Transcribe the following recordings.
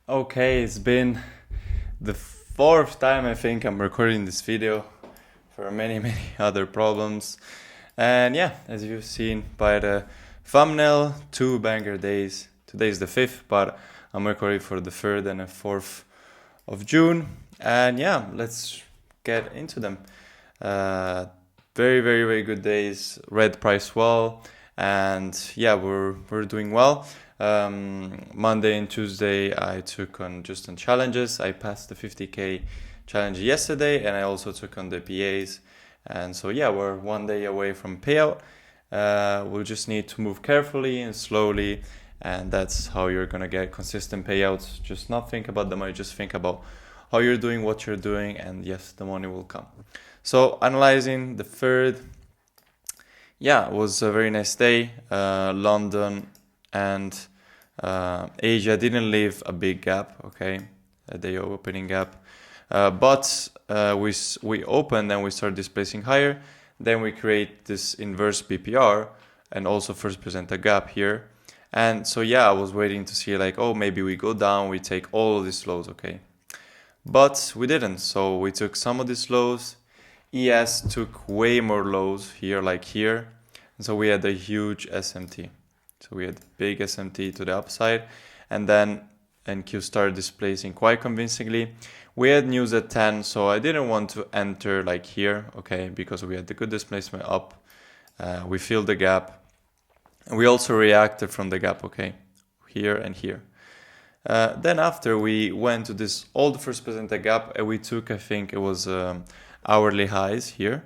Okay, it's been the fourth time I think I'm recording this video for many other problems. And yeah, as you've seen by the thumbnail, two banger days. Today is the 5th, but I'm recording for the 3rd and the 4th of June. And yeah, let's get into them. Very good days. Red price well, and yeah, we're doing well. Monday and Tuesday I took on just on challenges. I passed the 50k challenge yesterday, and I also took on the PAs. And so yeah, we're one day away from payout. We'll just need to move carefully and slowly, and that's how you're gonna get consistent payouts. Just not think about the money, just think about how you're doing, what you're doing, and yes, the money will come. So analyzing the 3rd, yeah, it was a very nice day. London and Asia didn't leave a big gap, okay, a day opening gap, but we opened and we started displacing higher. Then we create this inverse BPR and also first present a gap here. And so yeah, I was waiting to see like, oh, maybe we go down, we take all of these lows, okay, but we didn't. So we took some of these lows. ES took way more lows here, like here. And so we had a huge SMT. So we had big SMT to the upside. And then NQ started displacing quite convincingly. We had news at 10, so I didn't want to enter like here, okay, because we had the good displacement up. We filled the gap. And we also reacted from the gap, okay, here and here. Then after we went to this old first presented gap, and we took, I think it was hourly highs here.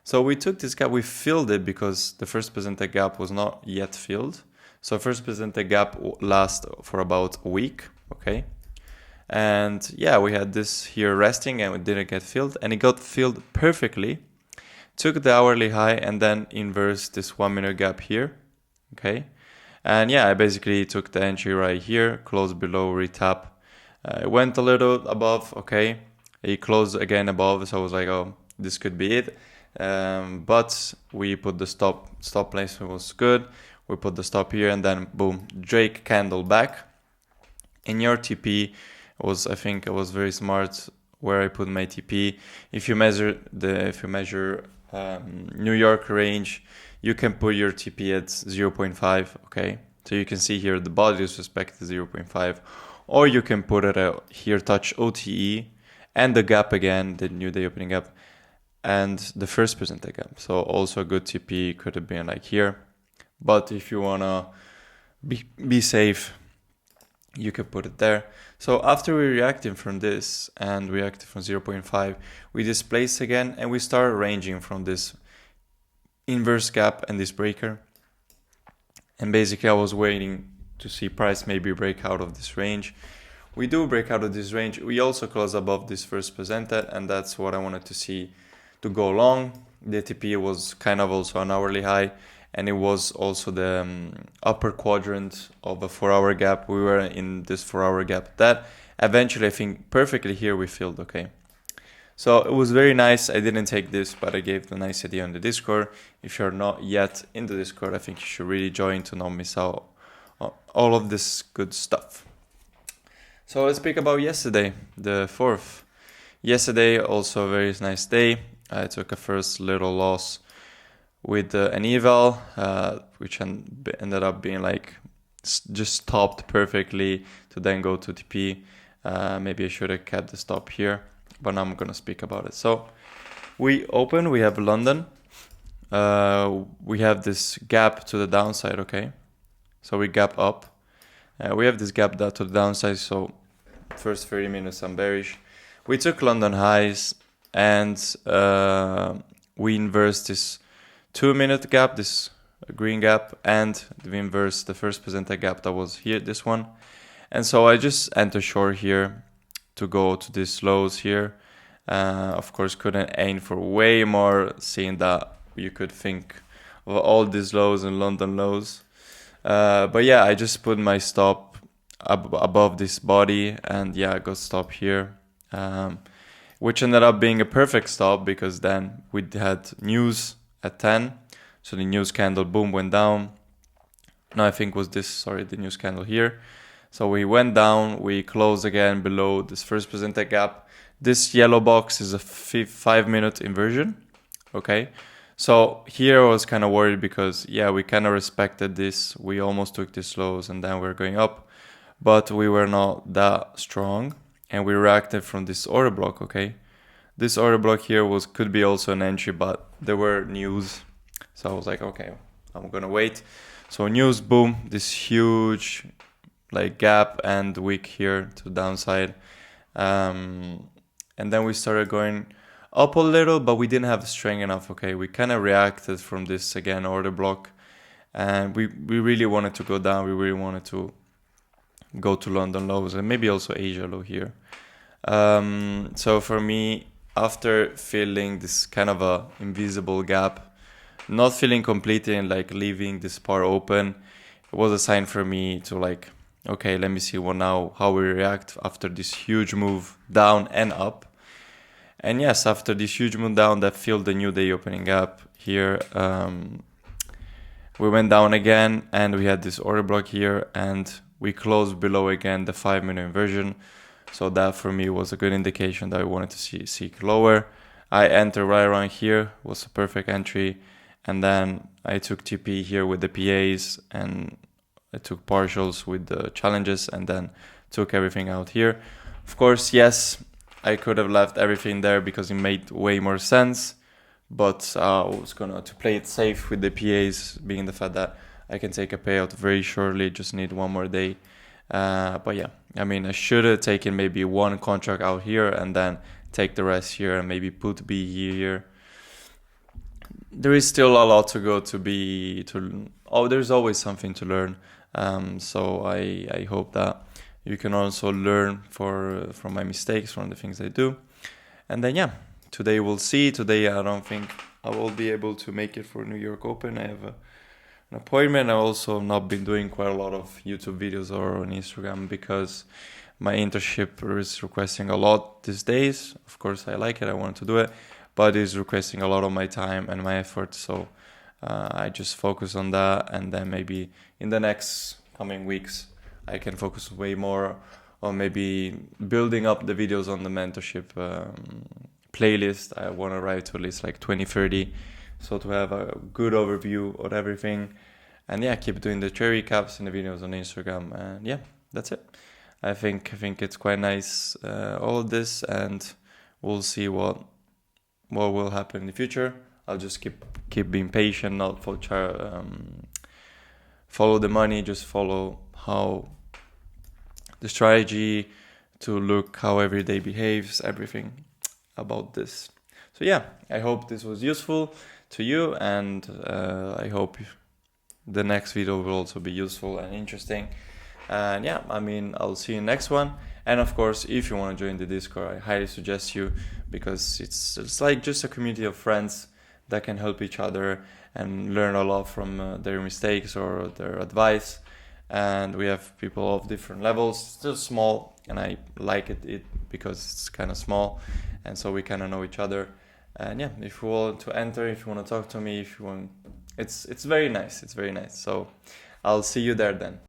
So we took this gap, we filled it because the first presented gap was not yet filled. So first presented gap lasts for about a week, okay? And yeah, we had this here resting and it didn't get filled, and it got filled perfectly. Took the hourly high and then inversed this 1 minute gap here, okay? And yeah, I basically took the entry right here, closed below, retap. It went a little above, okay? It closed again above, so I was like, oh, this could be it. But we put the stop placement was good. We put the stop here, and then boom, Drake candle back. In your TP was, I think it was very smart where I put my TP. If you measure New York range, you can put your TP at 0.5, okay? So you can see here the body is respected 0.5, or you can put it out here, touch OTE, and the gap again, the new day opening gap, and the first presented gap. So also a good TP could have been like here. But if you wanna be safe, you can put it there. So after we reacted from this and reacted from 0.5, we displaced again and we started ranging from this inverse gap and this breaker. And basically I was waiting to see price maybe break out of this range. We do break out of this range. We also close above this first presented, and that's what I wanted to see to go long. The TP was kind of also an hourly high, and it was also the upper quadrant of a 4-hour gap. We were in this 4-hour gap that eventually, I think perfectly here we filled, okay. So it was very nice. I didn't take this, but I gave the nice idea on the Discord. If you're not yet in the Discord, I think you should really join to not miss out on all of this good stuff. So let's speak about yesterday, the 4th. Yesterday, also a very nice day. I took a first little loss with an eval, which ended up being like just stopped perfectly to then go to TP. Maybe I should have kept the stop here, but now I'm gonna speak about it. So we open, we have London. We have this gap to the downside, okay? So we gap up. We have this gap to the downside, so first 30 minutes I'm bearish. We took London highs and we inversed this 2-minute gap, this green gap, and we inversed the first presented gap that was here, this one. And so I just enter short here to go to these lows here. Of course, couldn't aim for way more, seeing that you could think of all these lows and London lows. But yeah, I just put my stop above this body, and yeah, I got stop here, which ended up being a perfect stop because then we had news at 10. So the news candle, boom, went down. No, I think was this, sorry, the news candle here. So we went down, we closed again below this first presented gap. This yellow box is a 5-minute inversion, okay? So here I was kind of worried because, yeah, we kind of respected this. We almost took these lows and then we're going up, but we were not that strong and we reacted from this order block, okay? This order block here could be also an entry, but there were news. So I was like, okay, I'm gonna wait. So news, boom, this huge like gap and wick here to downside. And then we started going up a little, but we didn't have strength enough, okay? We kind of reacted from this, again, order block. And we really wanted to go down. We really wanted to go to London lows and maybe also Asia low here. So for me, after feeling this kind of a invisible gap, not feeling completely and like leaving this part open, it was a sign for me to like, okay, let me see how we react after this huge move down and up. And yes, after this huge move down that filled the new day opening up here, we went down again and we had this order block here and we closed below again the 5-minute inversion. So that for me was a good indication that I wanted to seek lower. I entered right around here, was a perfect entry. And then I took TP here with the PAs and I took partials with the challenges and then took everything out here. Of course, yes, I could have left everything there because it made way more sense. But I was gonna to play it safe with the PAs, being the fact that I can take a payout very shortly, just need one more day. But yeah, I mean, I should have taken maybe one contract out here and then take the rest here and maybe put B here. There is still a lot to go there's always something to learn. So I hope that you can also learn from my mistakes, from the things I do. And then yeah, today we'll see. Today I don't think I will be able to make it for New York Open. I have an appointment. I also have not been doing quite a lot of YouTube videos or on Instagram because my internship is requesting a lot these days. Of course I like it, I want to do it, but it's requesting a lot of my time and my effort. So I just focus on that, and then maybe in the next coming weeks I can focus way more on maybe building up the videos on the mentorship playlist. I want to write to at least like 20-30, so to have a good overview of everything. And yeah, keep doing the cherry recaps in the videos on Instagram. And yeah, that's it. I think it's quite nice, all of this, and we'll see what will happen in the future. I'll just keep being patient, not follow the money, just follow how the strategy to look how every day behaves, everything about this. So yeah, I hope this was useful to you, and I hope the next video will also be useful and interesting. And yeah, I mean, I'll see you next one. And of course, if you want to join the Discord, I highly suggest you, because it's like just a community of friends that can help each other and learn a lot from their mistakes or their advice. And we have people of different levels, still small, and I like it because it's kind of small, and so we kind of know each other. And yeah, if you want to enter, if you want to talk to me, if you want, it's very nice. So I'll see you there then.